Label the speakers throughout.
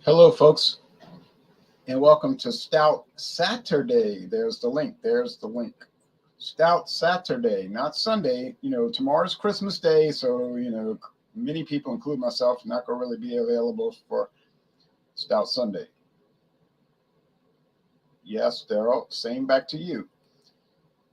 Speaker 1: Hello, folks, and welcome to Stout Saturday. There's the link. There's the link. Stout Saturday, not Sunday. Tomorrow's Christmas Day, so many people, including myself, are not going to really be available for Stout Sunday. Yes, Daryl, same back to you.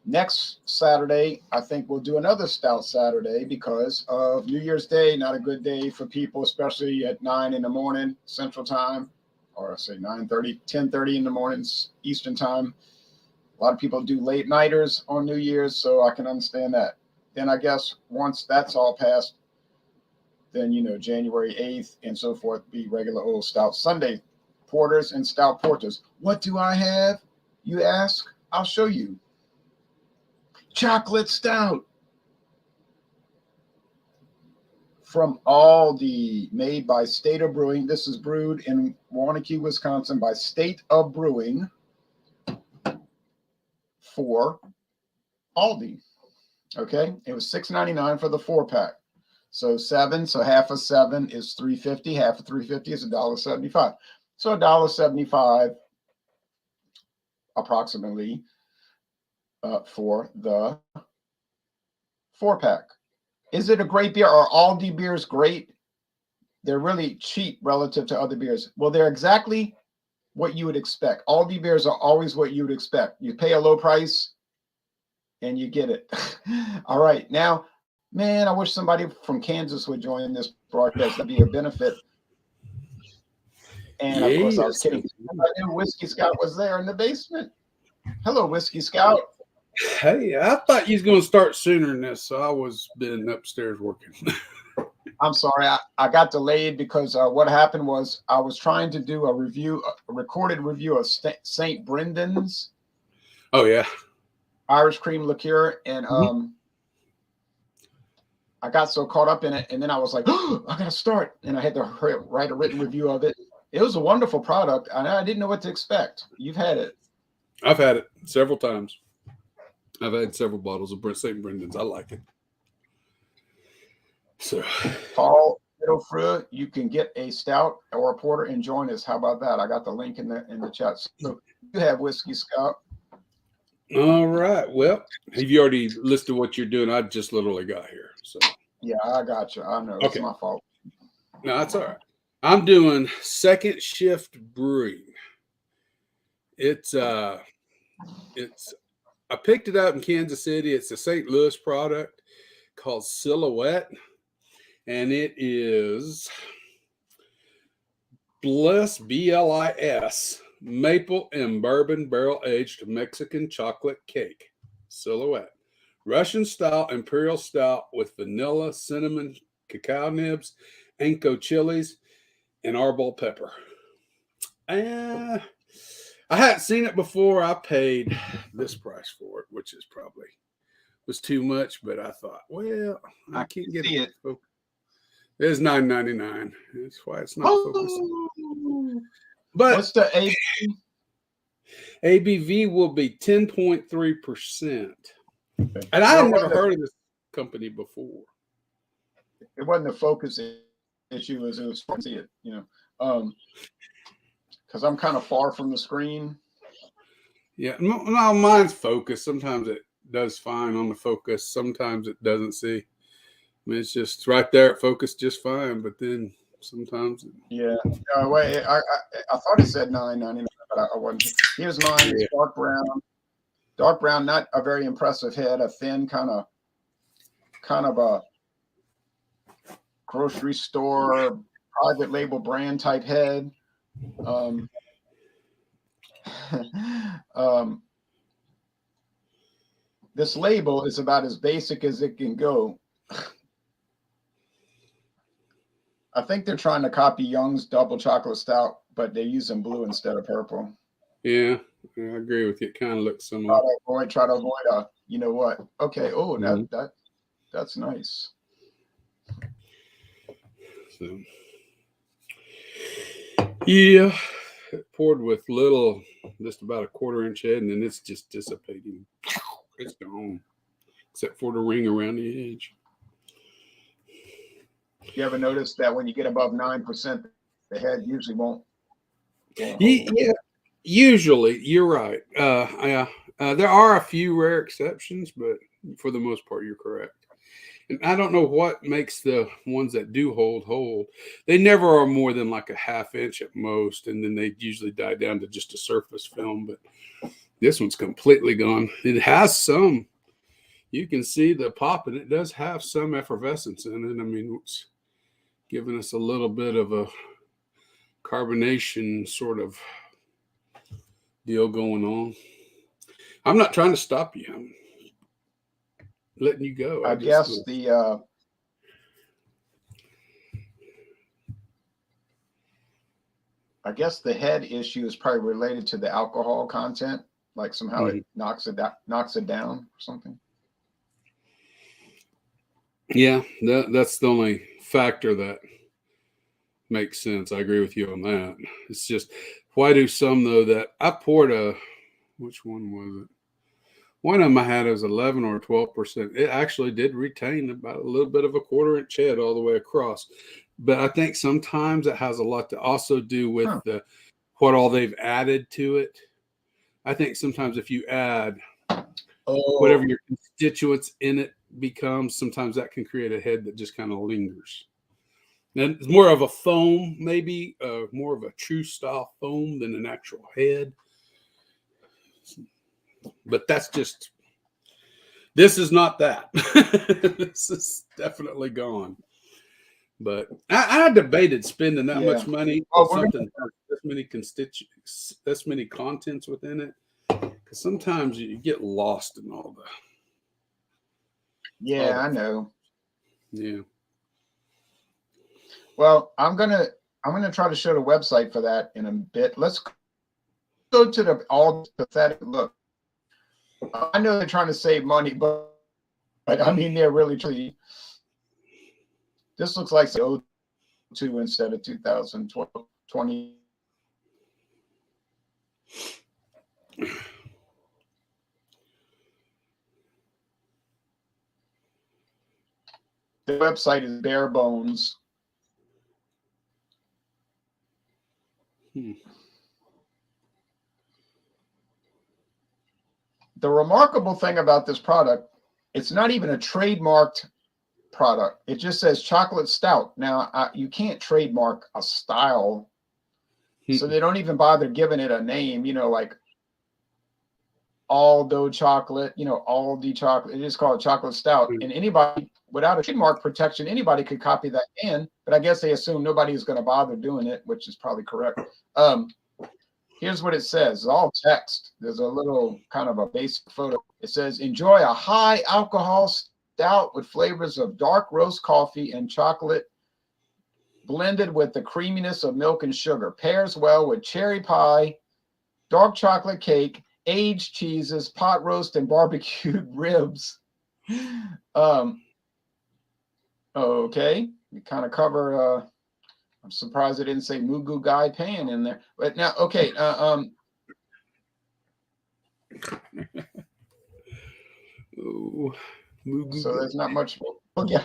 Speaker 1: Next Saturday, I think we'll do another Stout Saturday because of New Year's Day. Not a good day for people, especially at 9 in the morning Central Time, or I say 9:30, 10:30 in the mornings Eastern Time. A lot of people do late nighters on New Year's, so I can understand that. Then I guess once that's all passed, then January 8th and so forth be regular old Stout Sunday porters and stout porters. What do I have, you ask? I'll show you. Chocolate stout from Aldi, made by State of Brewing. This is brewed in Waunakee, Wisconsin by State of Brewing for Aldi. Okay, it was $6.99 for the 4-pack. So half of 7 is $3.50. Half of $3.50 is $1.75. So $1.75 approximately for the 4-pack. Is it a great beer? Are Aldi beers great? They're really cheap relative to other beers. Well, they're exactly what you would expect. Aldi beers are always what you would expect. You pay a low price and you get it. All right. Now, man, I wish somebody from Kansas would join this broadcast. That'd be a benefit. And of course, I was kidding. I knew Whiskey Scout was there in the basement. Hello, Whiskey Scout.
Speaker 2: Hey, I thought you was going to start sooner than this, so I was been upstairs working.
Speaker 1: I'm sorry, I got delayed because what happened was I was trying to do a recorded review of St. Brendan's.
Speaker 2: Oh yeah,
Speaker 1: Irish cream liqueur, and I got so caught up in it, and then I was like, oh, I got to start, and I had to write a written review of it. It was a wonderful product, and I didn't know what to expect. You've had it.
Speaker 2: I've had it several times. I've had several bottles of St. Brendan's. I like it. So,
Speaker 1: Paul Middlefrew, you can get a stout or a porter and join us. How about that? I got the link in the chat. So you have Whiskey Scout.
Speaker 2: All right. Well, have you already listed what you're doing? I just literally got here. So
Speaker 1: yeah, I got you. I know.
Speaker 2: Okay.
Speaker 1: It's my fault.
Speaker 2: No, that's all right. I'm doing Second Shift Brewing. It's I picked it up in Kansas City. It's a St. Louis product called Silhouette, and it is Bliss, BLIS, maple and bourbon barrel-aged Mexican chocolate cake. Silhouette. Russian style imperial stout with vanilla, cinnamon, cacao nibs, Anko chilies, and arbol pepper. I hadn't seen it before. I paid this price for it, which is probably was too much, but I thought, well, I can't get it. It's $9.99. That's why it's not focused. But
Speaker 1: what's the ABV?
Speaker 2: ABV will be 10.3%. And I had never heard of this company before.
Speaker 1: It wasn't a focus issue, it was fun to see it, because I'm kind of far from the screen.
Speaker 2: Yeah, no, mine's focused. Sometimes it does fine on the focus. Sometimes it doesn't see. I mean, it's just right there at focus just fine, but then sometimes.
Speaker 1: Yeah. Wait, I thought it said $9.99, but I wasn't. Here's mine. It's dark brown. Dark brown, not a very impressive head. A thin kind of a grocery store private label brand type head. This label is about as basic as it can go. I think they're trying to copy Young's double chocolate stout, but they're using blue instead of purple.
Speaker 2: Yeah, I agree with you. It kind of looks similar.
Speaker 1: Try to avoid you know what? Okay. Oh, that's nice.
Speaker 2: So, yeah, poured with little, just about a 1/4 inch head, and then it's just dissipating. It's gone, except for the ring around the edge.
Speaker 1: You ever notice that when you get above 9%, the head usually won't
Speaker 2: Yeah, usually you're right. There are a few rare exceptions, but for the most part, you're correct. And I don't know what makes the ones that do hold. They never are more than like a half inch at most, and then they usually die down to just a surface film. But this one's completely gone. It has some. You can see the pop, and it does have some effervescence in it. I mean, it's giving us a little bit of a carbonation sort of deal going on. I'm not trying to stop you. I'm letting you go.
Speaker 1: I guess the head issue is probably related to the alcohol content. Like somehow it knocks it down or something.
Speaker 2: Yeah, that's the only factor that makes sense. I agree with you on that. It's just, why do some though that I poured which one was it? One of them I had was 11 or 12%. It actually did retain about a little bit of a quarter-inch head all the way across. But I think sometimes it has a lot to also do with what all they've added to it. I think sometimes if you add whatever your constituents in it becomes, sometimes that can create a head that just kind of lingers. And it's more of a foam, maybe more of a true style foam than an actual head. But that's just, this is not that. This is definitely gone. But I debated spending that much money on something this many constituents, this many contents within it, because sometimes you get lost in all the.
Speaker 1: Yeah, I know.
Speaker 2: Yeah.
Speaker 1: Well, I'm gonna try to show the website for that in a bit. Let's go to the all pathetic look. I know they're trying to save money, but I mean they're really truly. This looks like 02 instead of 2020. The website is bare bones. The remarkable thing about this product, it's not even a trademarked product. It just says chocolate stout. Now, you can't trademark a style. So they don't even bother giving it a name, like Aldo chocolate, Aldi chocolate. They just call it chocolate stout. And anybody, without a trademark protection, anybody could copy that in. But I guess they assume nobody is going to bother doing it, which is probably correct. Here's what it says. It's all text. There's a little kind of a basic photo. It says, enjoy a high alcohol stout with flavors of dark roast coffee and chocolate blended with the creaminess of milk and sugar. Pairs well with cherry pie, dark chocolate cake, aged cheeses, pot roast, and barbecued ribs. Okay. We kind of cover, I'm surprised I didn't say Mugu Gai Pan in there. But now, okay. So there's not much. Yeah.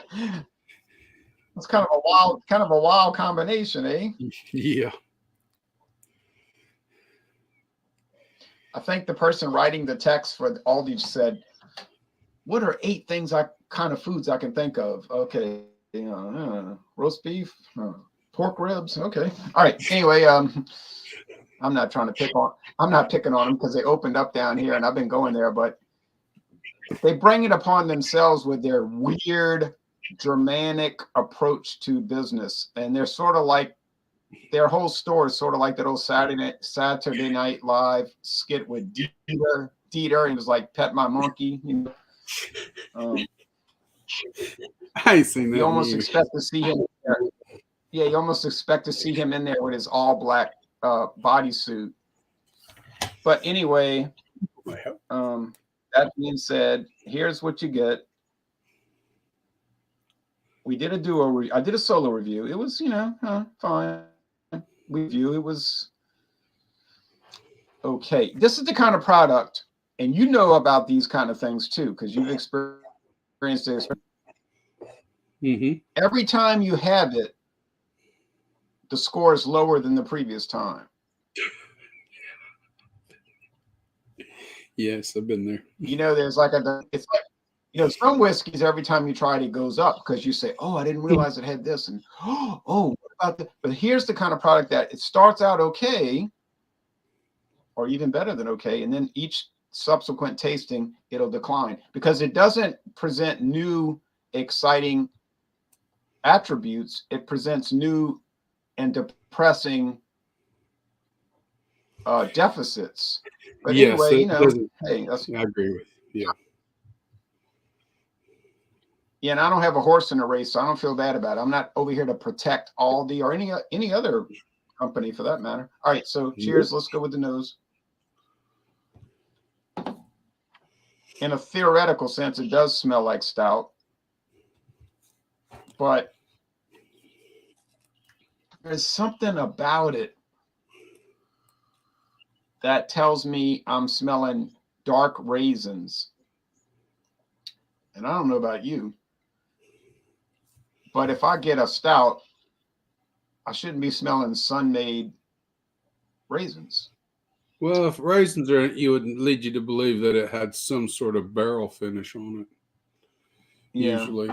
Speaker 1: It's kind of a wild combination, eh?
Speaker 2: Yeah.
Speaker 1: I think the person writing the text for Aldi said, "What are 8 things kind of foods I can think of?" Okay, roast beef, pork ribs. Okay, all right. Anyway, I'm not picking on them because they opened up down here and I've been going there, but they bring it upon themselves with their weird Germanic approach to business, and they're sort of like. Their whole store is sort of like that old Saturday Night Live skit with Dieter, and it was like "Pet My Monkey."
Speaker 2: I ain't seen that.
Speaker 1: You almost expect to see him. Yeah, you almost expect to see him in there with his all black bodysuit. But anyway, that being said, here's what you get. We did I did a solo review. It was, fine. Review. It was okay. This is the kind of product, and you know about these kind of things too, because you've experienced this. Every time you have it, the score is lower than the previous time.
Speaker 2: Yes, I've been there.
Speaker 1: There's like it's like, some whiskeys, every time you try it, it goes up because you say, oh, I didn't realize it had this. And, oh, what about that? But here's the kind of product that it starts out okay, or even better than okay. And then each subsequent tasting, it'll decline because it doesn't present new, exciting attributes. It presents new and depressing deficits. But
Speaker 2: Yes,
Speaker 1: anyway,
Speaker 2: it doesn't.
Speaker 1: hey, that's,
Speaker 2: I agree with you. Yeah.
Speaker 1: yeah, and I don't have a horse in the race, so I don't feel bad about it. I'm not over here to protect Aldi or any other company for that matter. All right, so cheers. Let's go with the nose. In a theoretical sense, it does smell like stout, but there's something about it that tells me I'm smelling dark raisins. And I don't know about you, but if I get a stout, I shouldn't be smelling sun-made raisins.
Speaker 2: Well, if raisins are in it, you would lead you to believe that it had some sort of barrel finish on it.
Speaker 1: Yeah,
Speaker 2: Usually,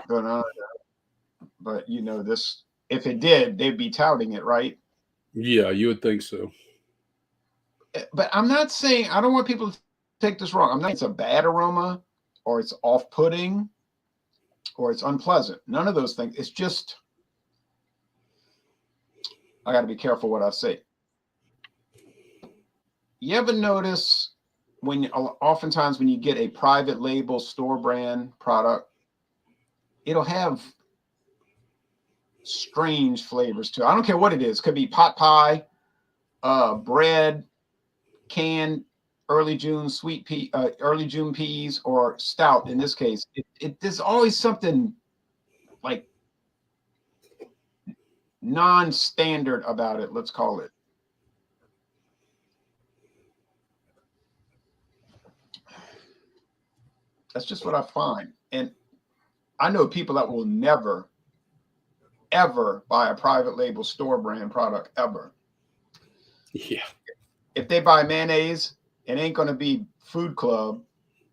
Speaker 1: but this, if it did, they'd be touting it, right?
Speaker 2: yeah, you would think so.
Speaker 1: But I'm not saying, I don't want people to take this wrong. I'm not saying it's a bad aroma or it's off-putting or it's unpleasant. None of those things. It's just, I got to be careful what I say. You ever notice oftentimes when you get a private label store brand product, it'll have strange flavors too. I don't care what it is. It could be pot pie, bread, canned early June early June peas, or stout. In this case, there's always something like non-standard about it. Let's call it. That's just what I find, and I know people that will never, ever buy a private label store brand product ever.
Speaker 2: Yeah.
Speaker 1: If they buy mayonnaise, it ain't going to be Food Club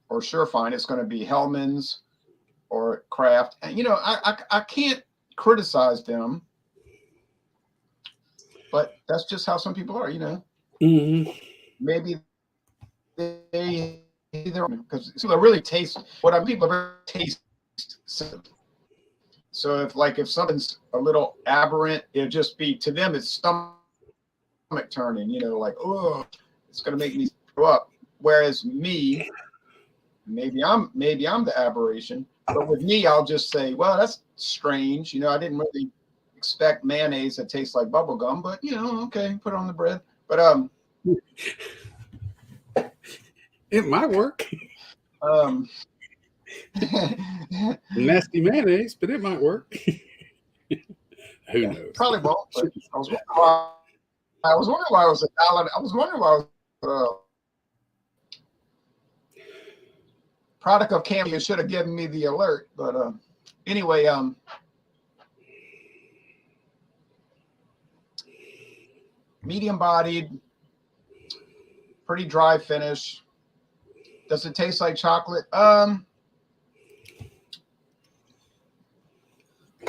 Speaker 1: or Surefine. It's going to be Hellman's or Kraft. And I can't criticize them, but that's just how some people are.
Speaker 2: Mm-hmm.
Speaker 1: Maybe they because people really taste what people are taste. So if something's a little aberrant, it'll just be, to them it's stomach turning. Like, oh, it's going to make me throw up. Whereas me, maybe I'm the aberration, but with me, I'll just say, well, that's strange. I didn't really expect mayonnaise that tastes like bubble gum, but okay, put it on the bread. But
Speaker 2: It might work.
Speaker 1: um
Speaker 2: Nasty mayonnaise, but it might work. Who knows?
Speaker 1: probably won't. But I was wondering why it was a dollar. I was wondering why it was product of Cameo should have given me the alert. But anyway, medium bodied, pretty dry finish. Does it taste like chocolate?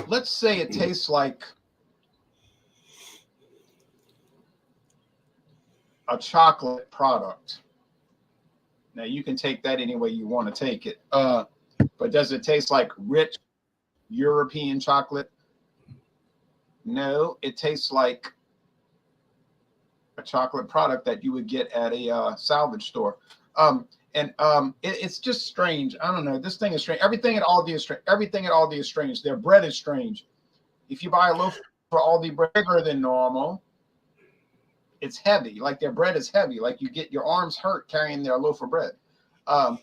Speaker 1: Let's say it tastes like a chocolate product. Now you can take that any way you want to take it. But does it taste like rich European chocolate? No, it tastes like a chocolate product that you would get at a salvage store. It's just strange. I don't know. This thing is strange. Everything at Aldi is strange. Everything at Aldi is strange. Their bread is strange. If you buy a loaf for Aldi bread bigger than normal, it's heavy. Like their bread is heavy. Like you get your arms hurt carrying their loaf of bread. And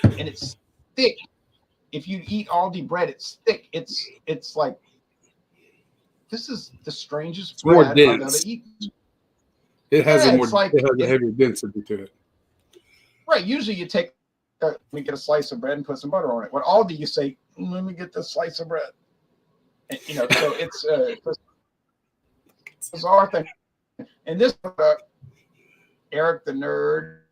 Speaker 1: it's thick. If you eat Aldi bread, it's thick. It's like, this is the strangest bread I've ever eaten.
Speaker 2: It has a heavier density to it.
Speaker 1: Right. Usually you take, let me get a slice of bread and put some butter on it. What Aldi, you say, let me get this slice of bread. And, so it's a bizarre thing. And this Eric the Nerd.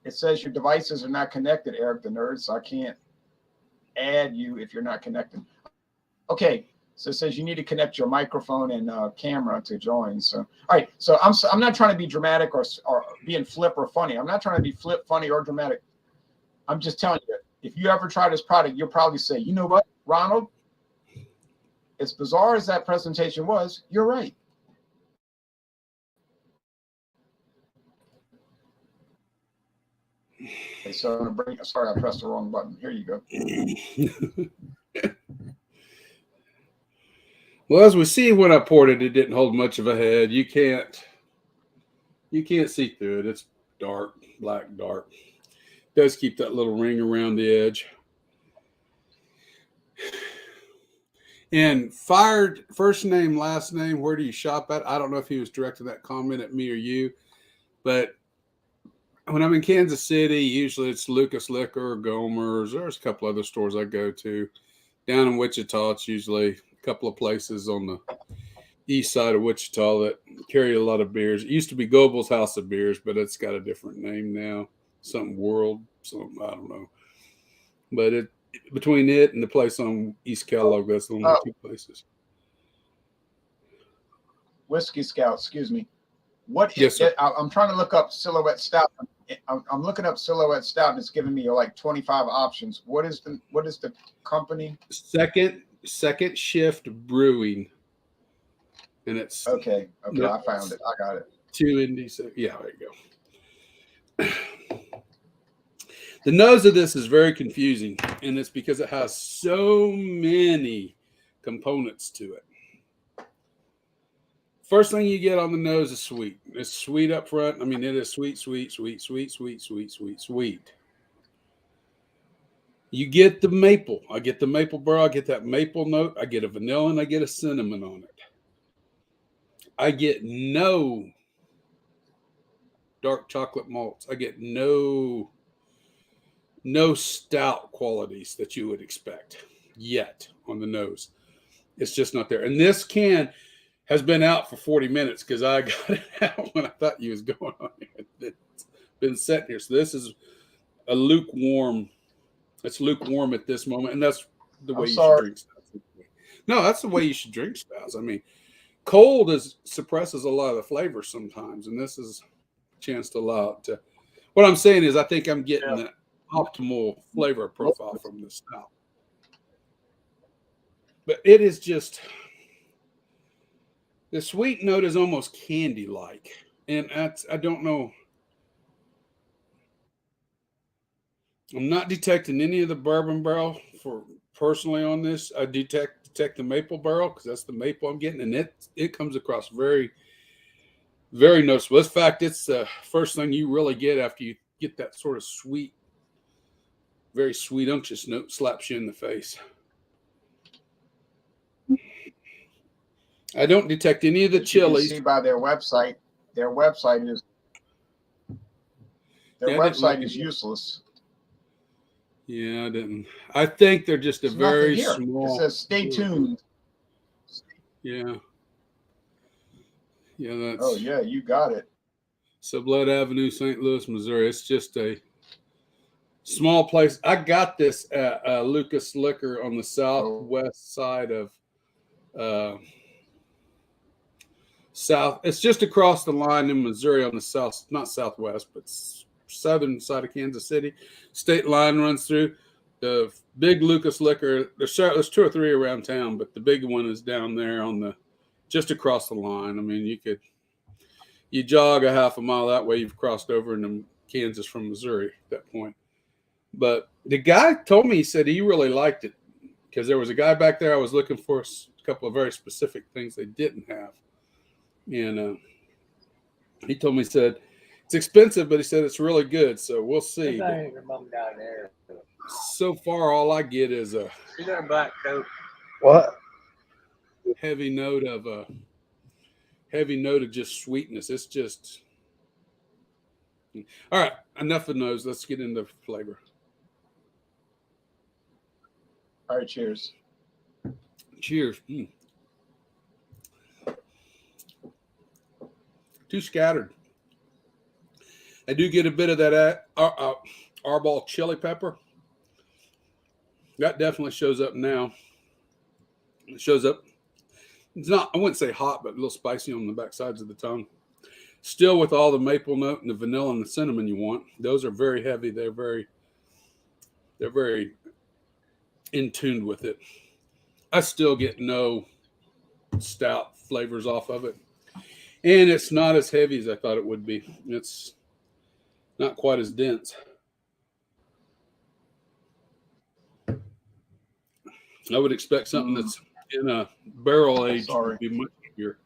Speaker 1: It says your devices are not connected, Eric the Nerd, so I can't add you if you're not connected. Okay, so it says you need to connect your microphone and camera to join. So, all right, so I'm not trying to be dramatic or being flip or funny. I'm not trying to be flip, funny, or dramatic. I'm just telling you, if you ever try this product, you'll probably say, you know what, Ronald, as bizarre as that presentation was, you're right. Okay, so I'm gonna bring. Sorry, I pressed the wrong button. Here you go.
Speaker 2: Well, as we see when I poured it, it didn't hold much of a head. You can't see through it. It's dark, black, dark. It does keep that little ring around the edge. And fired first name, last name, where do you shop at? I don't know if he was directing that comment at me or you, but when I'm in Kansas City, usually it's Lucas Liquor or Gomer's. There's a couple other stores I go to. Down in Wichita, it's usually a couple of places on the east side of Wichita that carry a lot of beers. It used to be Goebel's House of Beers, but it's got a different name now. Something World, something, I don't know. But between it and the place on East Kellogg, that's the only two places.
Speaker 1: Whiskey Scout, excuse me. What
Speaker 2: yes, sir.
Speaker 1: I'm trying to look up Silhouette Stout. I'm looking up Silhouette Stout, and it's giving me like 25 options. What is the company?
Speaker 2: Second Shift Brewing, and it's
Speaker 1: okay. I found it. I got it.
Speaker 2: 2 indies. Yeah, there you go. The nose of this is very confusing, and it's because it has so many components to it. First thing you get on the nose is sweet. It's sweet up front. I mean, it is sweet, sweet, sweet, sweet, sweet, sweet, sweet, sweet. You get the maple. I get the maple burr. I get that maple note. I get a vanilla and I get a cinnamon on it. I get no dark chocolate malts. I get no stout qualities that you would expect yet on the nose. It's just not there. And this can has been out for 40 minutes because I got it out when I thought you was going on here. It's been sitting here. So this is a lukewarm. It's lukewarm at this moment, and that's the way you should drink stouts. No, that's the way you should drink stouts. I mean, cold suppresses a lot of the flavor sometimes, and this is a chance to allow it to. What I'm saying is I think I'm getting the optimal flavor profile from this stout. But it is just the sweet note is almost candy-like, and I don't know. I'm not detecting any of the bourbon barrel for personally on this. I detect the maple barrel because that's the maple I'm getting, and it comes across very, very noticeable. In fact, it's the first thing you really get after you get that sort of sweet, very sweet, unctuous note slaps you in the face. I don't detect any of the chilies.
Speaker 1: You can see by their website. Their website is useless.
Speaker 2: Yeah, I didn't. I think they're just a very small.
Speaker 1: It says stay tuned.
Speaker 2: Yeah. Yeah, that's.
Speaker 1: Oh yeah, you got it.
Speaker 2: Sublette Avenue, St. Louis, Missouri. It's just a small place. I got this at Lucas Liquor on the southwest side of south. It's just across the line in Missouri on the south, not southwest, but southern side of Kansas City. State line runs through. The big Lucas Liquor. There's 2 or 3 around town, but the big one is down there on just across the line. I mean, you jog a half a mile that way, you've crossed over into Kansas from Missouri at that point. But the guy told me, he said he really liked it because there was a guy back there I was looking for a couple of very specific things they didn't have. And he told me, he said, it's expensive, but he said it's really good. So we'll see.
Speaker 3: Your mom down there.
Speaker 2: So far, all I get is a
Speaker 3: black coat. What?
Speaker 2: Heavy note of just sweetness. It's just all right. Enough of those. Let's get into flavor.
Speaker 1: All right, cheers.
Speaker 2: Cheers. too scattered. I do get a bit of that Arbol chili pepper. That definitely shows up now. It shows up. It's not, I wouldn't say hot, but a little spicy on the back sides of the tongue. Still with all the maple note and the vanilla and the cinnamon you want. Those are very heavy. They're very in tune with it. I still get no stout flavors off of it. And it's not as heavy as I thought it would be. It's not quite as dense. I would expect something that's in a barrel age to be much heavier.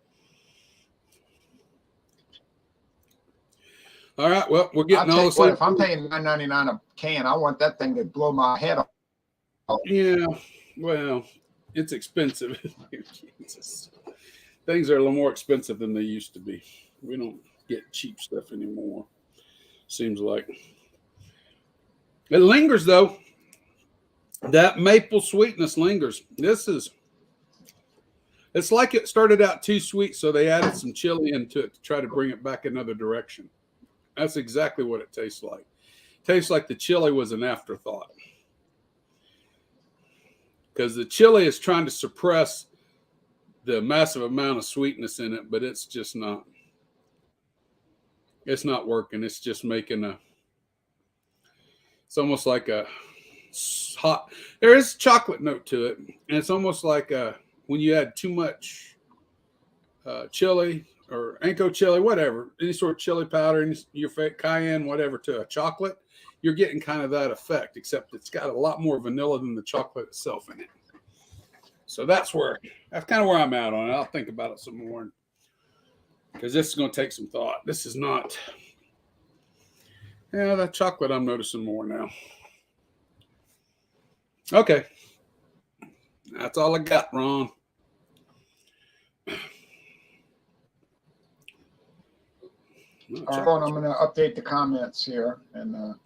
Speaker 2: All right, well, we're getting all this.
Speaker 1: If I'm paying $9.99 a can, I want that thing to blow my head off.
Speaker 2: Yeah, well, it's expensive. Jesus. Things are a little more expensive than they used to be. We don't get cheap stuff anymore, seems like. It lingers, though. That maple sweetness lingers. It's like it started out too sweet, so they added some chili into it to try to bring it back another direction. That's exactly what it tastes like. It tastes like the chili was an afterthought. Because the chili is trying to suppress the massive amount of sweetness in it, but it's just not. It's not working. It's just making it's almost like a hot. There is a chocolate note to it, and it's almost like when you add too much chili or Anko chili, whatever, any sort of chili powder, your cayenne, whatever, to a chocolate, you're getting kind of that effect, except it's got a lot more vanilla than the chocolate itself in it. So that's kind of where I'm at on it. I'll think about it some more because this is going to take some thought. This is not. Yeah, that chocolate I'm noticing more now. Okay. That's all I got, Ron.
Speaker 1: All right, I'm going to update the comments here. And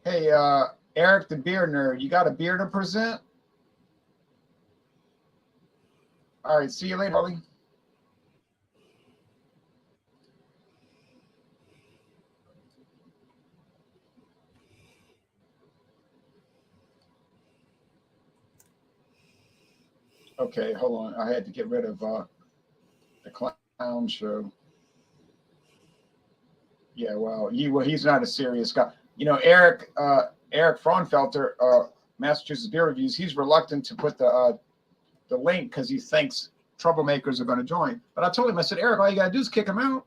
Speaker 1: hey, Eric the beer nerd, you got a beer to present? All right, see you later, Ollie. Okay, hold on. I had to get rid of the clown show. Yeah, well, he's not a serious guy. You know, Eric Fraunfelter, Massachusetts Beer Reviews, he's reluctant to put the link because he thinks troublemakers are going to join. But I told him, I said, Eric, all you got to do is kick him out.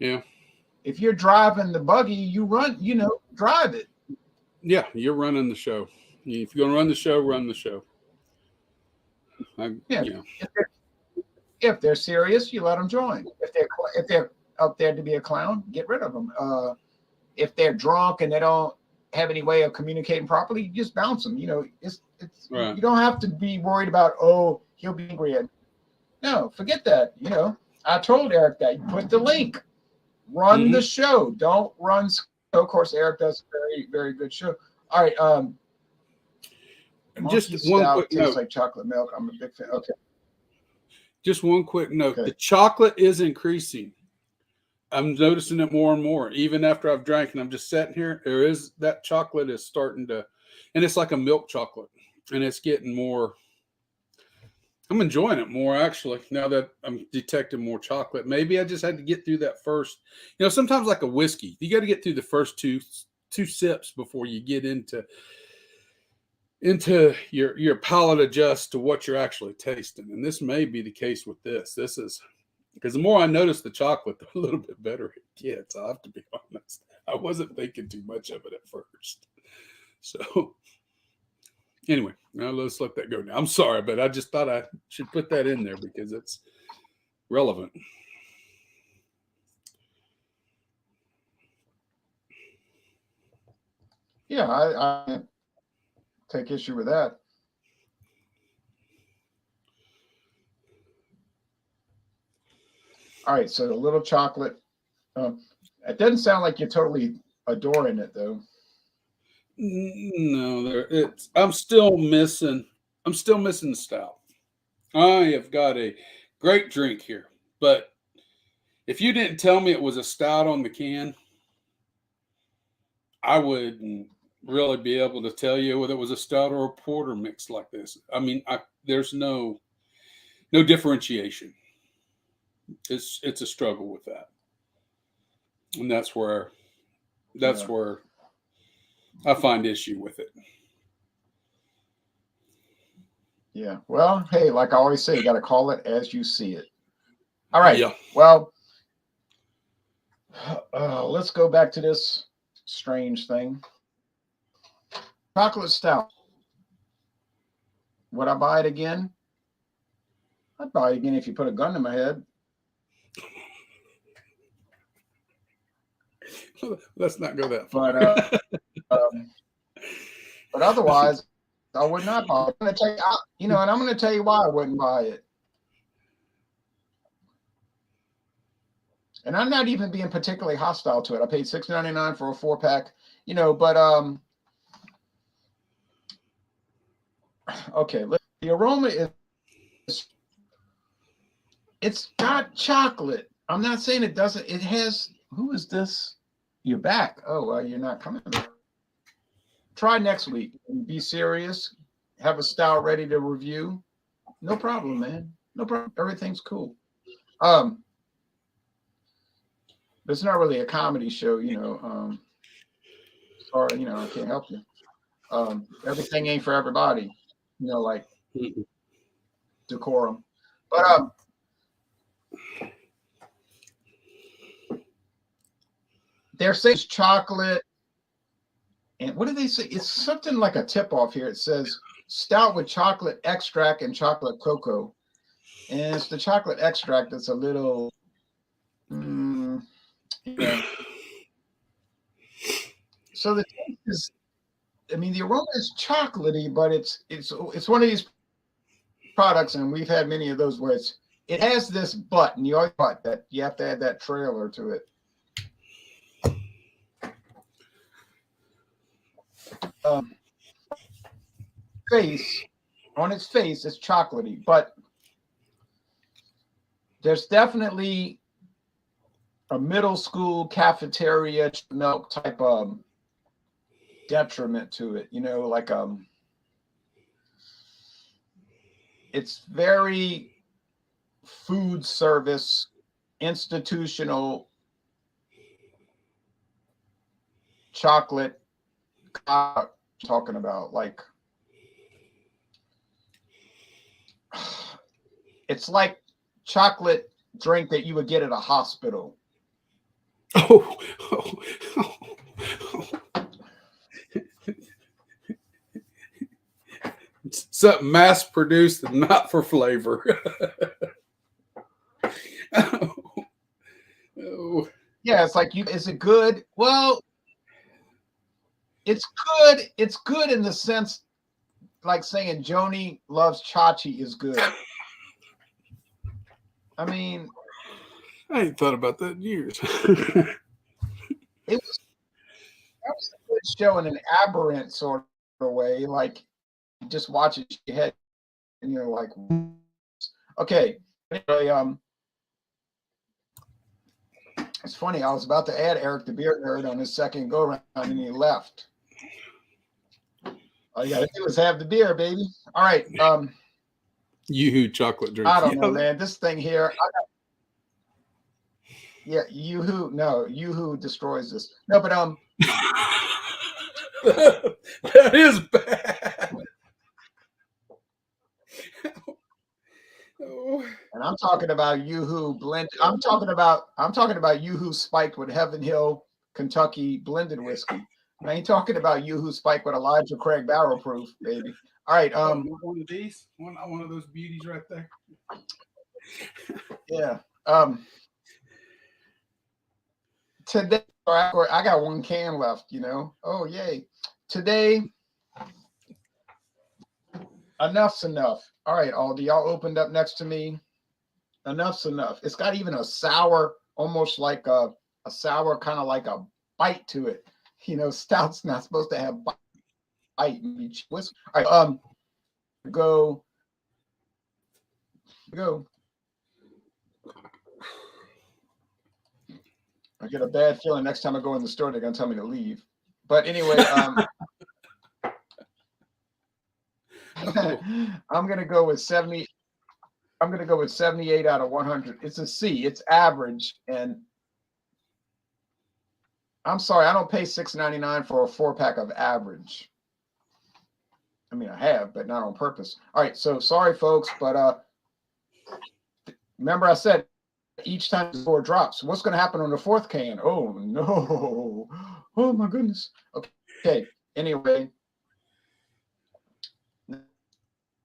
Speaker 2: Yeah.
Speaker 1: If you're driving the buggy, you drive it.
Speaker 2: Yeah, you're running the show. If you're going to run the show, run the show.
Speaker 1: If they're serious, you let them join. If they're out there to be a clown, get rid of them. If they're drunk and they don't have any way of communicating properly, you just bounce them. You know, it's right. You don't have to be worried about, oh, he'll be angry. No, forget that. You know, I told Eric that. You put the link. Run the show. Don't run. Of course, Eric does a very, very good show. All right.
Speaker 2: Just one quick note.
Speaker 1: Tastes like chocolate milk. I'm a big fan. Okay.
Speaker 2: Just one quick note. Okay. The chocolate is increasing. I'm noticing it more and more. Even after I've drank and I'm just sitting here, that chocolate is starting to, and it's like a milk chocolate, and it's getting more. I'm enjoying it more, actually, now that I'm detecting more chocolate. Maybe I just had to get through that first. You know, sometimes like a whiskey, you got to get through the first two sips before you get into your palate adjusts to what you're actually tasting. And this may be the case with this. This is because the more I notice the chocolate, the a little bit better it gets. I have to be honest. I wasn't thinking too much of it at first. So anyway, now let's let that go now. I'm sorry, but I just thought I should put that in there because it's relevant.
Speaker 1: Yeah, I take issue with that. All right, so a little chocolate It doesn't sound like you're totally adoring it, though.
Speaker 2: No, I'm still missing the stout. I have got a great drink here, but if you didn't tell me it was a stout on the can, I wouldn't really be able to tell you whether it was a stout or a porter mixed like this. I mean, there's no differentiation. It's a struggle with that, and that's where I find issue with it.
Speaker 1: Yeah. Well, hey, like I always say, you got to call it as you see it. All right.
Speaker 2: Yeah.
Speaker 1: Well, let's go back to this strange thing. Chocolate stout. Would I buy it again? I'd buy it again if you put a gun to my head.
Speaker 2: Let's not go that far.
Speaker 1: But otherwise, I would not buy it. I'm going to tell you, and I'm going to tell you why I wouldn't buy it. And I'm not even being particularly hostile to it. I paid $6.99 for a 4-pack, but okay. The aroma it's got chocolate. I'm not saying it doesn't. It has. Who is this? You're back. Oh, well, you're not coming back. Try next week. Be serious. Have a stout ready to review. No problem, man. No problem. Everything's cool. It's not really a comedy show, sorry, I can't help you. Everything ain't for everybody, like decorum. But they're saying it's chocolate. And what do they say? It's something like a tip off here. It says stout with chocolate extract and chocolate cocoa. And it's the chocolate extract that's a little So the taste is, the aroma is chocolatey, but it's one of these products, and we've had many of those where it has this button. You always thought that you have to add that trailer to it. On its face, it's chocolatey, but there's definitely a middle school cafeteria milk type of detriment to it, like it's very food service, institutional chocolate talking about, like it's like chocolate drink that you would get at a hospital.
Speaker 2: Oh. Something mass produced and not for flavor. Oh.
Speaker 1: Yeah, it's like is it good? Well, it's good. It's good in the sense like saying Joni loves Chachi is good. I
Speaker 2: ain't thought about that in years.
Speaker 1: That was a good show in an aberrant sort of way. Like, you just watch it, your head, and you're like, okay. Anyway, it's funny. I was about to add Eric the Beer Nerd on his second go round, and he left. All you gotta do is have the beer, baby. All right.
Speaker 2: Yoo-hoo chocolate drink.
Speaker 1: I don't know, man. This thing here. Yeah, Yoo-hoo. No, Yoo-hoo destroys this. No, but
Speaker 2: that is bad. Oh.
Speaker 1: And I'm talking about Yoo-hoo blend. I'm talking about Yoo-hoo spiked with Heaven Hill, Kentucky blended whiskey. I ain't talking about Yoo-hoo spiked with Elijah Craig barrel proof, baby. All right.
Speaker 2: One of these, one of those beauties right there.
Speaker 1: Yeah. Today, I got one can left. Oh yay! Today, enough's enough. All right, Aldi, y'all opened up next to me. Enough's enough. It's got even a sour, almost like a sour kind of like a bite to it. You know, stout's not supposed to have bite. All right, go. I get a bad feeling next time I go in the store, they're gonna tell me to leave. But anyway, I'm gonna go with 70. I'm gonna go with 78 out of 100. It's a C. It's average, and I'm sorry, I don't pay $6.99 for a 4-pack of average. I mean, I have, but not on purpose. All right, so sorry, folks, but remember I said each time the score drops, what's going to happen on the 4th can? Oh no! Oh my goodness. Okay. Anyway,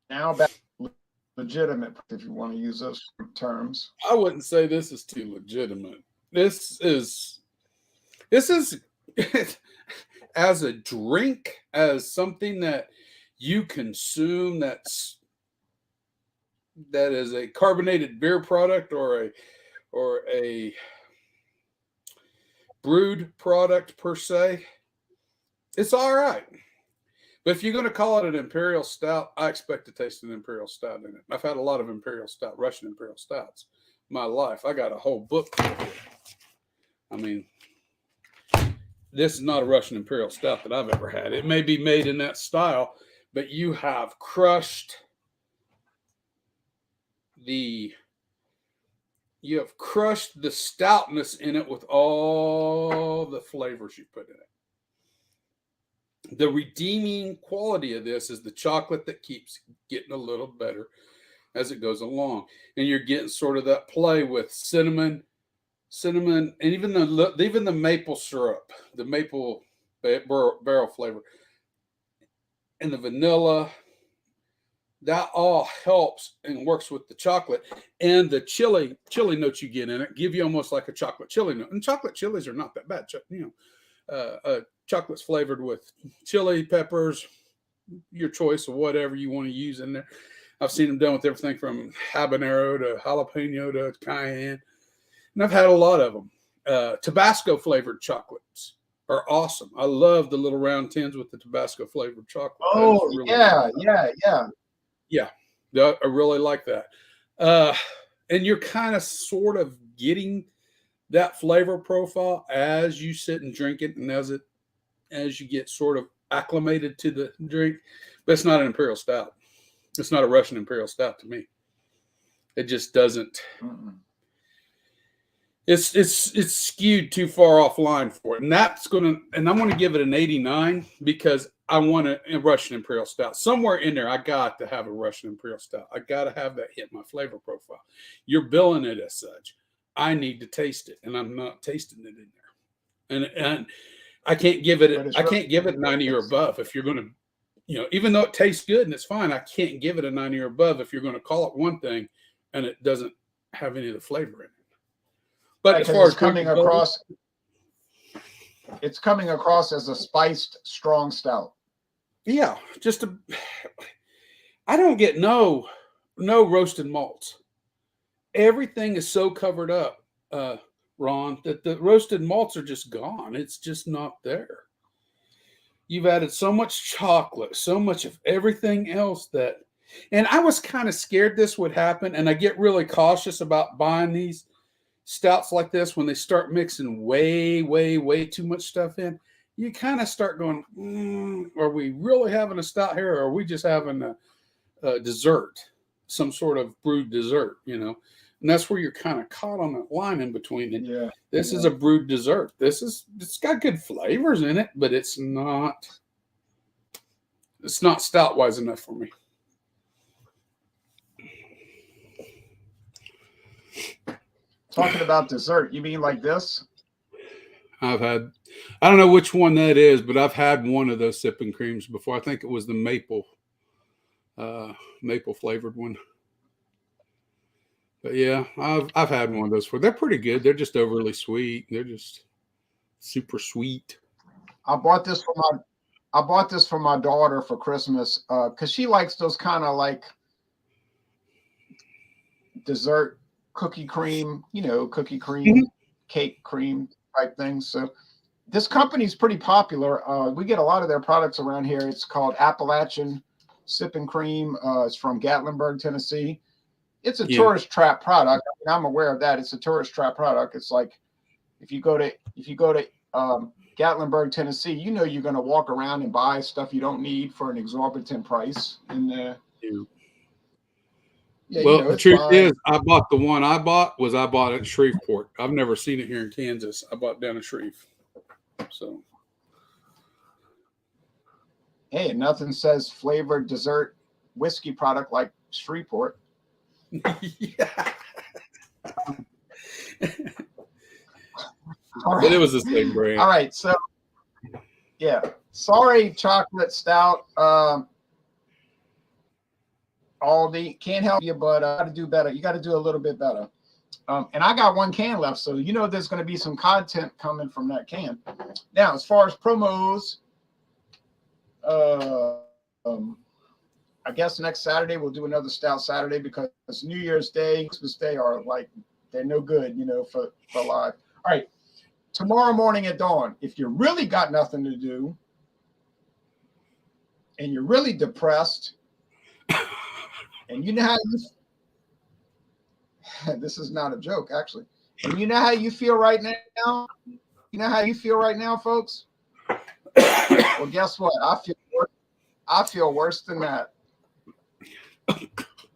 Speaker 1: now back to legitimate, if you want to use those terms.
Speaker 2: I wouldn't say this is too legitimate. This is as a drink, as something that you consume that is a carbonated beer product or a brewed product per se. It's all right. But if you're going to call it an imperial stout, I expect to taste an imperial stout in it. I've had a lot of imperial stout, Russian imperial stouts in my life. I got a whole book. I mean, this is not a Russian imperial stout that I've ever had. It may be made in that style, but you have crushed the stoutness in it with all the flavors you put in it. The redeeming quality of this is the chocolate that keeps getting a little better as it goes along. And you're getting sort of that play with cinnamon, and even the maple syrup, the maple barrel flavor, and the vanilla. That all helps and works with the chocolate, and the chili notes you get in it give you almost like a chocolate chili note. And chocolate chilies are not that bad. Chocolate's flavored with chili peppers, your choice of whatever you want to use in there. I've seen them done with everything from habanero to jalapeno to cayenne, and I've had a lot of them. Tabasco flavored chocolates are awesome. I love the little round tins with the Tabasco flavored chocolate.
Speaker 1: Oh, really yeah.
Speaker 2: Yeah, I really like that. And you're kind of sort of getting that flavor profile as you sit and drink it, and as you get sort of acclimated to the drink. But it's not an imperial stout. It's not a Russian imperial stout to me. It just doesn't. It's skewed too far offline for it, and I'm going to give it an 89 because I want a Russian imperial stout somewhere in there. I got to have a Russian imperial stout. I got to have that hit my flavor profile. You're billing it as such. I need to taste it, and I'm not tasting it in there. And I can't give it. I can't give it 90 or above if you're going to, even though it tastes good and it's fine. I can't give it a 90 or above if you're going to call it one thing and it doesn't have any of the flavor in it. But as far as
Speaker 1: it's coming across as a spiced strong stout.
Speaker 2: Yeah, I don't get no roasted malts. Everything is so covered up, Ron, that the roasted malts are just gone. It's just not there. You've added so much chocolate, so much of everything else and I was kind of scared this would happen, and I get really cautious about buying these stouts like this when they start mixing way, way, way too much stuff in. You kind of start going, are we really having a stout here, or are we just having a dessert, some sort of brewed dessert, And that's where you're kind of caught on that line in between. And this is a brewed dessert. It's got good flavors in it, but it's not stout wise enough for me.
Speaker 1: Talking about dessert, you mean like this?
Speaker 2: I don't know which one that is, but I've had one of those sipping creams before. I think it was the maple flavored one. But yeah, I've had one of those before. They're pretty good. They're just overly sweet. They're just super sweet.
Speaker 1: I bought this for my daughter for Christmas because she likes those kind of like dessert cookie cream, cake cream type things. So this company is pretty popular. We get a lot of their products around here. It's called Appalachian Sip and Cream. It's from Gatlinburg, Tennessee. It's a tourist trap product. I mean, I'm aware of that. It's a tourist trap product. It's like if you go to Gatlinburg, Tennessee, you know you're going to walk around and buy stuff you don't need for an exorbitant price. And
Speaker 2: well, the truth is, I bought the one I bought at Shreveport. I've never seen it here in Kansas. I bought it down in Shreve. So,
Speaker 1: hey, nothing says flavored dessert whiskey product like Shreveport.
Speaker 2: Yeah.
Speaker 1: All right.
Speaker 2: But it was the same brand.
Speaker 1: All right, so yeah, sorry, chocolate stout. Aldi can't help you, but got to do better. You got to do a little bit better. And I got one can left, so you know there's going to be some content coming from that can. Now, as far as promos, I guess next Saturday we'll do another Stout Saturday because New Year's Day, Christmas Day are like they're no good, you know, for live. All right, tomorrow morning at dawn, if you really got nothing to do and you're really depressed, and you know how this is not a joke, actually. And you know how you feel right now? You know how you feel right now, folks? Well, guess what? I feel worse than that.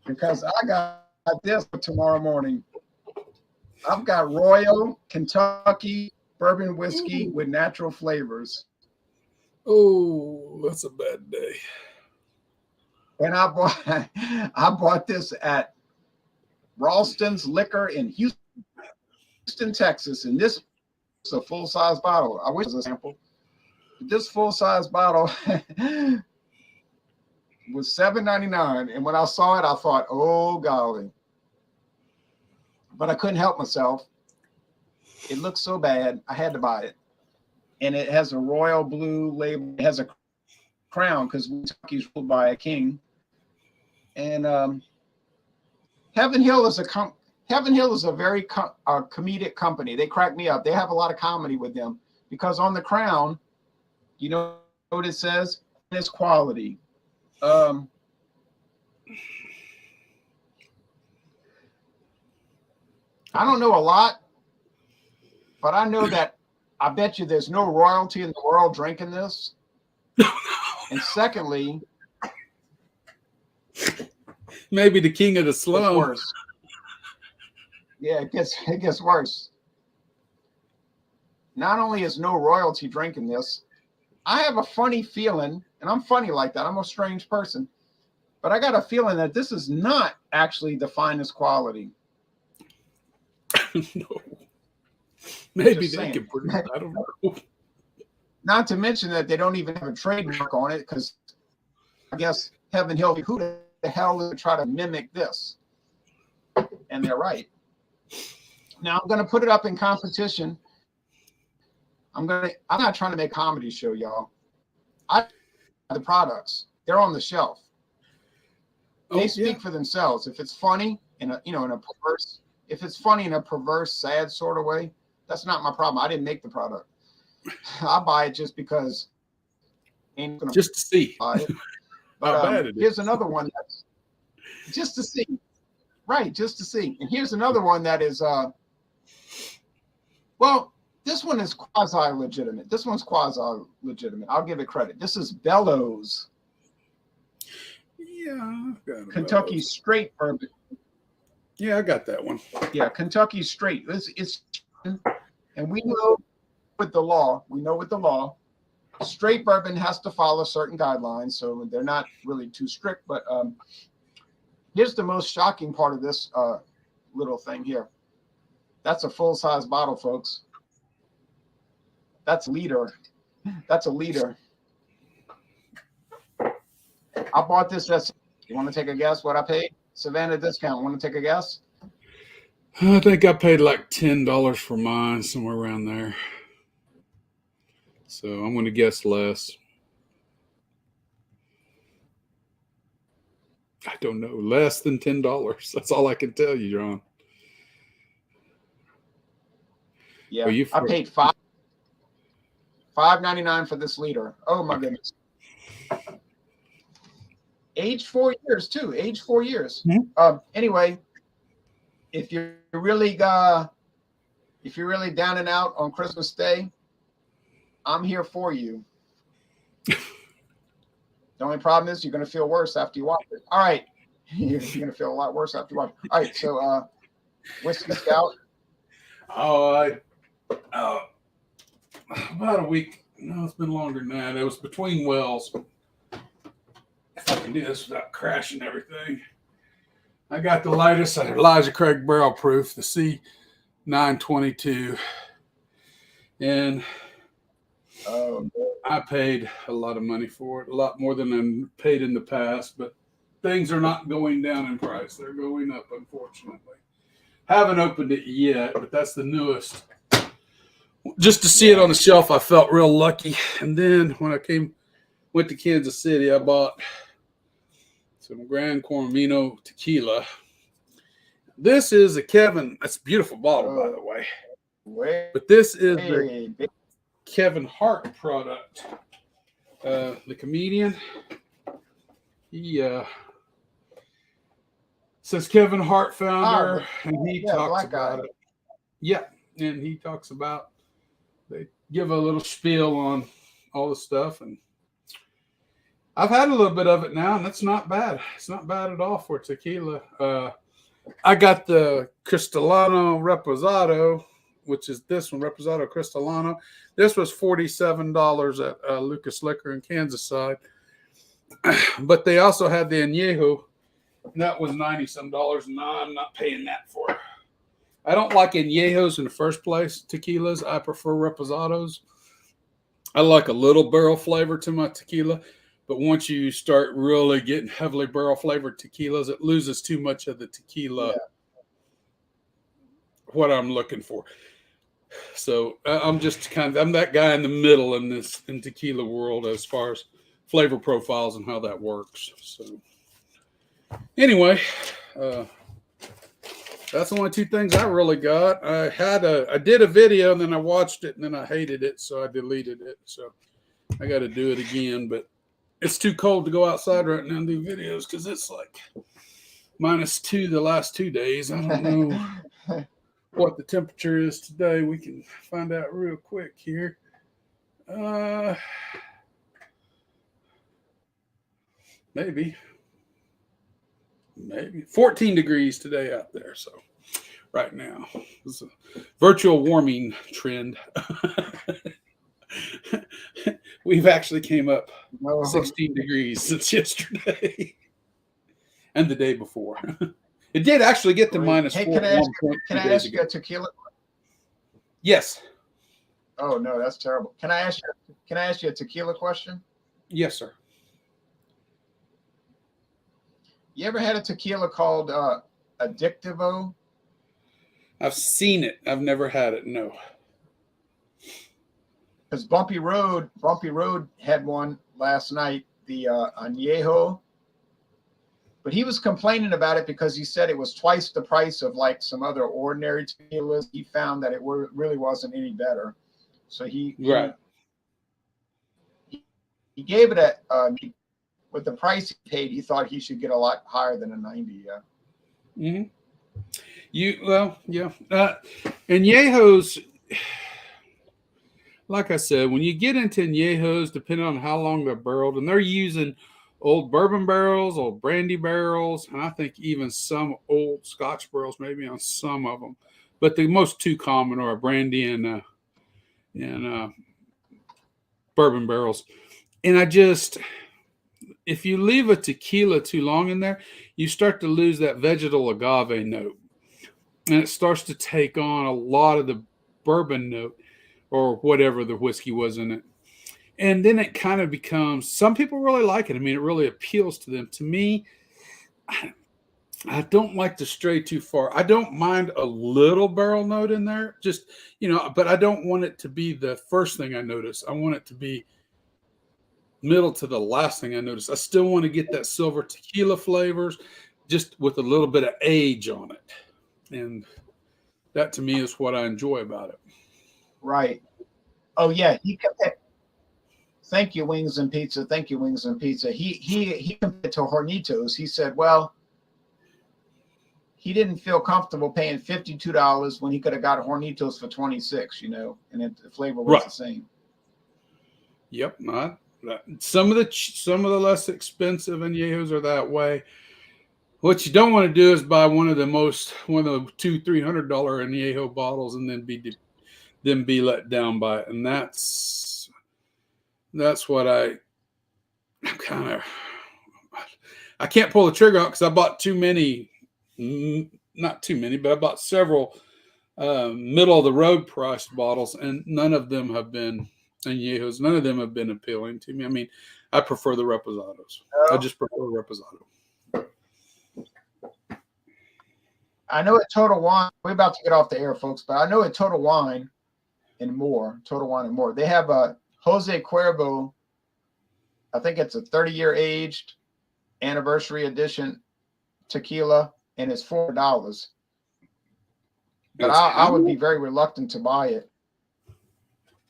Speaker 1: Because I got this for tomorrow morning. I've got Royal Kentucky bourbon whiskey with natural flavors.
Speaker 2: Oh, that's a bad day.
Speaker 1: And I bought this at Ralston's Liquor in Houston, Texas. And this is a full-size bottle. I wish it was a sample. This full-size bottle was $7.99. And when I saw it, I thought, oh, golly. But I couldn't help myself. It looked so bad. I had to buy it. And it has a royal blue label. It has a crown because Kentucky's ruled by a king. And Heaven Hill is a very comedic company. They crack me up. They have a lot of comedy with them because on the crown, you know what it says? It's quality. I don't know a lot, but I know that I bet you there's no royalty in the world drinking this. And secondly,
Speaker 2: maybe the king of the slum.
Speaker 1: Worse. Yeah, it gets worse. Not only is no royalty drinking this, I have a funny feeling, and I'm funny like that. I'm a strange person, but I got a feeling that this is not actually the finest quality.
Speaker 2: No. Maybe they can put it. I don't know.
Speaker 1: Not to mention that they don't even have a trademark on it because I guess Heaven Hill, who the hell would try to mimic this? And they're right. Now I'm going to put it up in competition. I'm not trying to make a comedy show, y'all. The products, they're on the shelf. They speak for themselves. If it's funny if it's funny in a perverse, sad sort of way, that's not my problem. I didn't make the product. I buy it just because
Speaker 2: just to see
Speaker 1: buy it.
Speaker 2: How bad it is.
Speaker 1: Here's another one that's just to see. Right, just to see. And here's another one that is well, this one is quasi-legitimate. This one's quasi-legitimate. I'll give it credit. This is Bellows.
Speaker 2: Yeah, I've got
Speaker 1: Kentucky
Speaker 2: Bellows.
Speaker 1: Straight bourbon.
Speaker 2: Yeah, I got that one.
Speaker 1: Yeah, Kentucky Straight. It's and we know with the law, straight bourbon has to follow certain guidelines, so they're not really too strict. But here's the most shocking part of this little thing here. That's a full-size bottle, folks. That's a liter. That's a liter. I bought this at. You want to take a guess what I paid? Savannah discount. Want to take a guess?
Speaker 2: I think I paid like $10 for mine, somewhere around there. So I'm going to guess less. I don't know. Less than $10. That's all I can tell you, John.
Speaker 1: Yeah,
Speaker 2: Are you
Speaker 1: I paid $5.99 for this liter. Oh my goodness. Age 4 years too. Age 4 years.
Speaker 2: Mm-hmm.
Speaker 1: Anyway, if you're really down and out on Christmas Day, I'm here for you. The only problem is you're going to feel worse after you watch it. All right. You're going to feel a lot worse after you watch it. All right. So, Whiskey Stout.
Speaker 2: Oh, about a week. No, it's been longer than that. It was between wells. If I can do this without crashing everything. I got the lightest Elijah Craig barrel proof, the C922. And I paid a lot of money for it, a lot more than I paid in the past, but things are not going down in price. They're going up, unfortunately. Haven't opened it yet, but that's the newest. Just to see it on the shelf, I felt real lucky. And then when I went to Kansas City, I bought some Gran Coromino tequila. This is a Kevin. That's a beautiful bottle, by the way. But this is the Kevin Hart product. The comedian. He says Kevin Hart founder, and he talks about it. Yeah, and he talks about, they give a little spiel on all the stuff, and I've had a little bit of it now, and that's not bad. It's not bad at all for tequila. I got the Cristalano Reposado, which is this one, Reposado Cristalano. This was $47 at Lucas Liquor in Kansas side. But they also had the Añejo, and that was $90-some, and I'm not paying that for it. I don't like Añejos in the first place, tequilas. I prefer Reposados. I like a little barrel flavor to my tequila, but once you start really getting heavily barrel flavored tequilas, it loses too much of the tequila, what I'm looking for. So I'm just I'm that guy in the middle in tequila world as far as flavor profiles and how that works. So anyway, that's the only two things I really got. I did a video and then I watched it and then I hated it, so I deleted it. So I got to do it again, but it's too cold to go outside right now and do videos because it's like -2 the last 2 days. I don't know what the temperature is today. We can find out real quick here. Maybe 14 degrees today out there. So right now, it's a virtual warming trend. We've actually came up 16 degrees since yesterday and the day before. It did actually get to -4.
Speaker 1: Hey, can I ask you a tequila?
Speaker 2: Yes.
Speaker 1: Oh no, that's terrible. Can I ask you a tequila question?
Speaker 2: Yes, sir.
Speaker 1: You ever had a tequila called Addictivo?
Speaker 2: I've seen it. I've never had it. No.
Speaker 1: Because Bumpy Road had one last night, the Añejo. But he was complaining about it because he said it was twice the price of like some other ordinary tequilas. He found that it really wasn't any better. So he gave it with the price he paid, he thought he should get a lot higher than a 90.
Speaker 2: Yeah. And Añejos, like I said, when you get into Añejos, depending on how long they're barreled, and they're using old bourbon barrels, old brandy barrels, and I think even some old Scotch barrels, maybe on some of them. But the most two common are brandy and bourbon barrels. And if you leave a tequila too long in there, you start to lose that vegetal agave note. And it starts to take on a lot of the bourbon note or whatever the whiskey was in it. And then it kind of becomes, some people really like it. I mean, it really appeals to them. To me, I don't like to stray too far. I don't mind a little barrel note in there, just, but I don't want it to be the first thing I notice. I want it to be middle to the last thing I notice. I still want to get that silver tequila flavors, just with a little bit of age on it. And that to me is what I enjoy about it.
Speaker 1: Right. Oh yeah, he compared. Thank you, Wings and Pizza. Thank you, Wings and Pizza. He compared to Hornitos. He said, well, he didn't feel comfortable paying $52 when he could have got Hornitos for 26. And the flavor was the same.
Speaker 2: Yep, not some of the less expensive añejos are that way. What you don't want to do is buy one of the $200-$300 añejo bottles and then be let down by it, and that's what I'm kind of. I can't pull the trigger out because I bought too many, not too many, but I bought several middle of the road priced bottles, and none of them have been añejos. None of them have been appealing to me. I mean, I prefer the reposados. I just prefer reposado.
Speaker 1: I know at Total Wine, we're about to get off the air, folks, but I know at Total Wine and More, they have a Jose Cuervo. I think it's a 30-year aged anniversary edition tequila, and it's $4. But I would be very reluctant to buy it.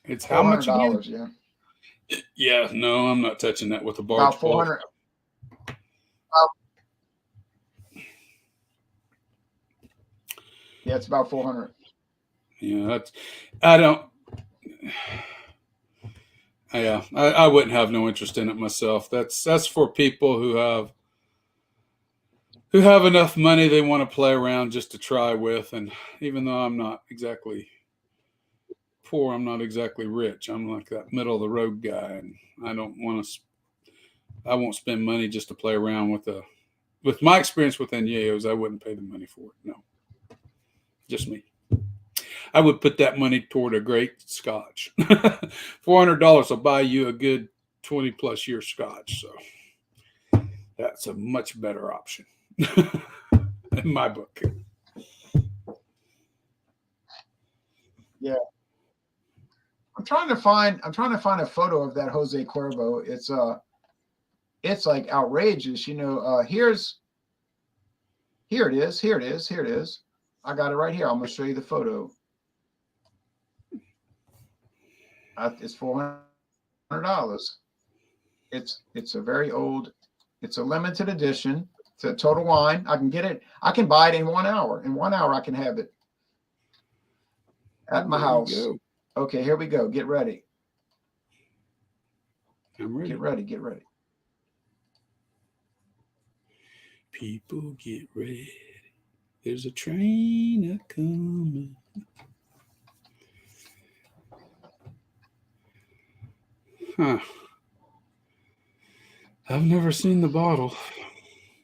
Speaker 2: It's how much again?
Speaker 1: Yeah.
Speaker 2: Yeah, no, I'm not touching that with a barge pole.
Speaker 1: About $400. Yeah, it's about $400.
Speaker 2: Yeah, I wouldn't have no interest in it myself. That's for people who have enough money they want to play around just to try with. And even though I'm not exactly poor, I'm not exactly rich. I'm like that middle of the road guy, and I won't spend money just to play around with my experience with añejos. I wouldn't pay the money for it. No, just me. I would put that money toward a great scotch. $400 will buy you a good 20 plus year scotch. So that's a much better option in my book.
Speaker 1: Yeah. I'm trying to find a photo of that Jose Cuervo. It's like outrageous. Here it is. I got it right here. I'm going to show you the photo. It's $400. It's a very old. It's a limited edition. It's a Total Wine. I can get it. I can buy it in 1 hour. In 1 hour, I can have it at my house. Okay, here we go. Get ready.
Speaker 2: I'm ready.
Speaker 1: Get ready.
Speaker 2: People get ready. There's a train a-coming. Huh. I've never seen the bottle.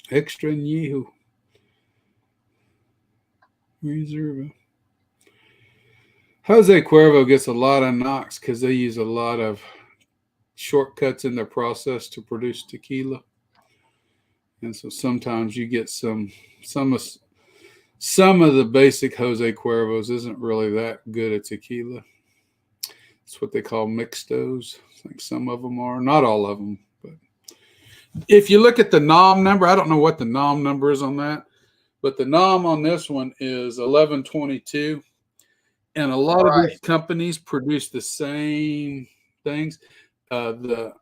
Speaker 2: Extra Añejo Reserva. Jose Cuervo gets a lot of knocks because they use a lot of shortcuts in their process to produce tequila. And so sometimes you get some of the basic Jose Cuervos isn't really that good at tequila. It's what they call mixtos. I think some of them are, not all of them. But if you look at the NOM number, I don't know what the NOM number is on that, but the NOM on this one is 1122. And a lot of these companies produce the same things. The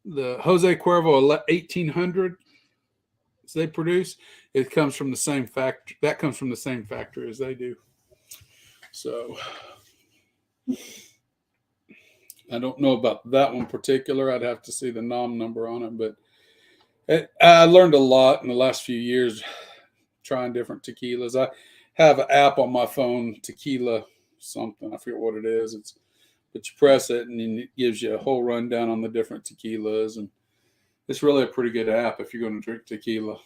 Speaker 2: Jose Cuervo 1800 they produce, it comes from the same factory. That comes from the same factory as they do. So I don't know about that one particular. I'd have to see the NOM number on it, but I learned a lot in the last few years trying different tequilas. I have an app on my phone, tequila something. I forget what it is. But you press it and it gives you a whole rundown on the different tequilas, and it's really a pretty good app if you're going to drink tequila.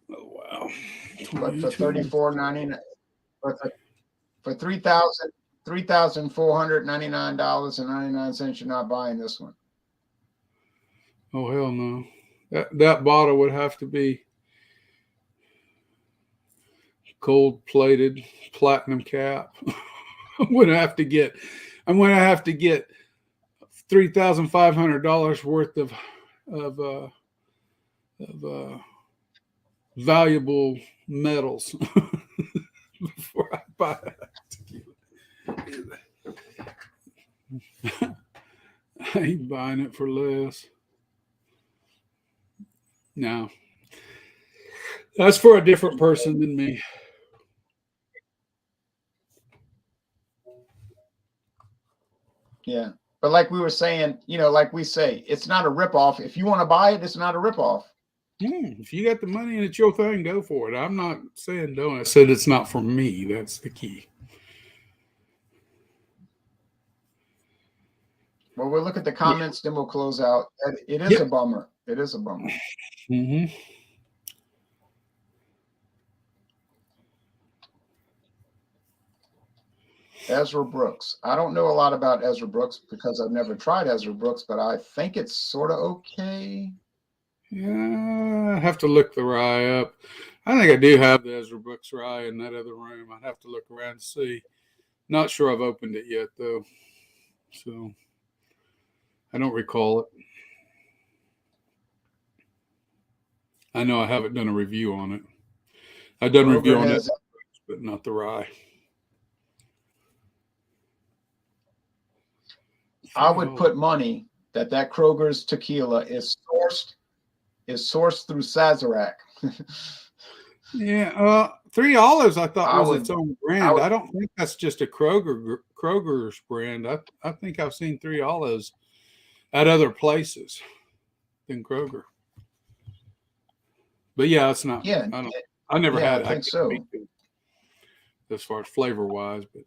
Speaker 2: Oh wow!
Speaker 1: But for $34.99, for $3,499.99, you're not buying this one.
Speaker 2: Oh hell no! That bottle would have to be gold-plated, platinum cap. Would have to get I'm going to have to get $3,500 worth of valuable metals before I buy it. I ain't buying it for less. No, that's for a different person than me.
Speaker 1: Yeah. But like we were saying, like we say, it's not a ripoff. If you want to buy it, it's not a ripoff.
Speaker 2: If you got the money and it's your thing, go for it. I'm not saying don't. I said it's not for me. That's the key.
Speaker 1: Well, we'll look at the comments, then we'll close out. It is a bummer. It is a bummer.
Speaker 2: Mm-hmm.
Speaker 1: Ezra Brooks. I don't know a lot about Ezra Brooks because I've never tried Ezra Brooks, but I think it's sort of okay.
Speaker 2: Yeah, I have to look the rye up. I think I do have the Ezra Brooks rye in that other room. I'd have to look around to see. Not sure I've opened it yet, though. So I don't recall it. I know I haven't done a review on it. I've done a review on it, but not the rye.
Speaker 1: I would put money that Kroger's tequila is sourced through Sazerac.
Speaker 2: Yeah, Three Olives I thought was its own brand. I don't think that's just a Kroger's brand. I think I've seen Three Olives at other places than Kroger. But yeah, it's not.
Speaker 1: Yeah,
Speaker 2: I never had it.
Speaker 1: I think so.
Speaker 2: As far as flavor wise, but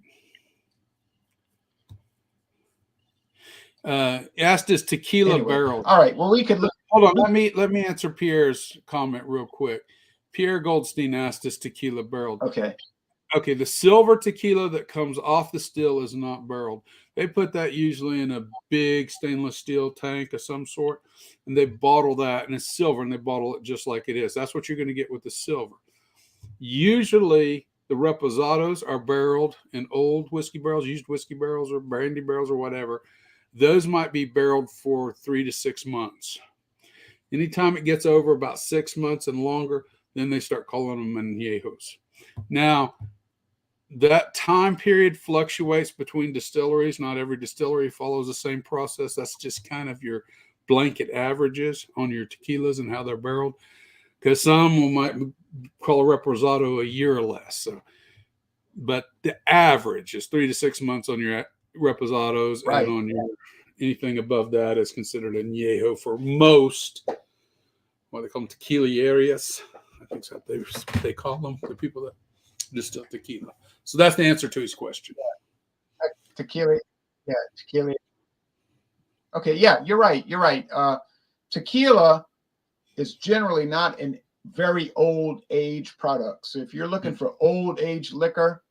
Speaker 2: asked is tequila barrel.
Speaker 1: All right. Well, we could look.
Speaker 2: Hold on. Let me answer Pierre's comment real quick. Pierre Goldstein asked is tequila barreled.
Speaker 1: Okay.
Speaker 2: Okay. The silver tequila that comes off the still is not barreled. They put that usually in a big stainless steel tank of some sort, and they bottle that, and it's silver, and they bottle it just like it is. That's what you're going to get with the silver. Usually, the reposados are barreled in old whiskey barrels, used whiskey barrels or brandy barrels or whatever. Those might be barreled for 3 to 6 months. Anytime it gets over about 6 months and longer, then they start calling them añejos. Now, that time period fluctuates between distilleries. Not every distillery follows the same process. That's just kind of your blanket averages on your tequilas and how they're barreled. Because some might call a reposado a year or less. So, but the average is 3 to 6 months on your reposados,
Speaker 1: right.
Speaker 2: And on your anything above that is considered a añejo for most. What they call them, tequilerias. I think that's what they call them, the people that distill tequila. So that's the answer to his question.
Speaker 1: Yeah. Tequila. Yeah, tequila. Okay, yeah, you're right. You're right. Tequila is generally not a very old age product. So if you're looking for old age liquor,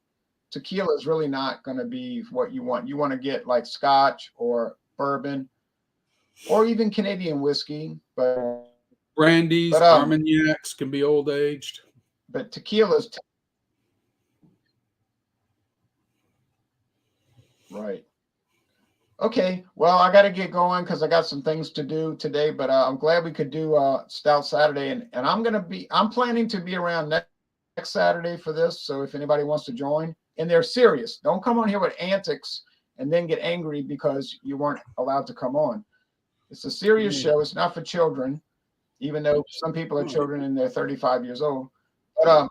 Speaker 1: tequila is really not going to be what you want. You want to get like Scotch or bourbon or even Canadian whiskey, but
Speaker 2: brandies, Armagnacs can be old aged.
Speaker 1: But tequila's right. Okay, well, I got to get going because I got some things to do today, but I'm glad we could do Stout Saturday, and I'm planning to be around next Saturday for this. So if anybody wants to join, and they're serious, don't come on here with antics and then get angry because you weren't allowed to come on. It's a serious show. It's not for children, even though some people are children and they're 35 years old. But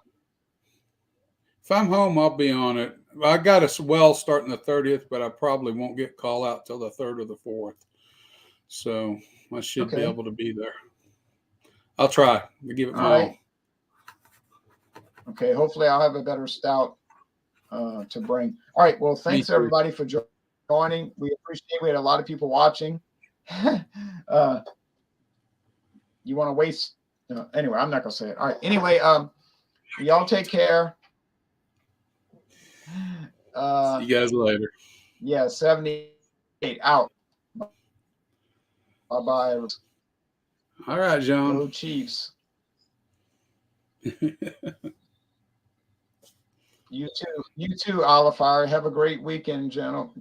Speaker 2: if I'm home, I'll be on it. I got a well starting the 30th, but I probably won't get call out till the 3rd or the 4th. So I should be able to be there. I'll try to give it my all.
Speaker 1: Okay. Hopefully I'll have a better stout to bring. All right. Well, thanks everybody for joining. We appreciate. We had a lot of people watching. You want to waste? Anyway, I'm not gonna say it. All right. Anyway, y'all take care.
Speaker 2: See you guys later.
Speaker 1: Yeah, 78 out. Bye-bye.
Speaker 2: All right, John.
Speaker 1: Go Chiefs. You too, Oliver. Have a great weekend,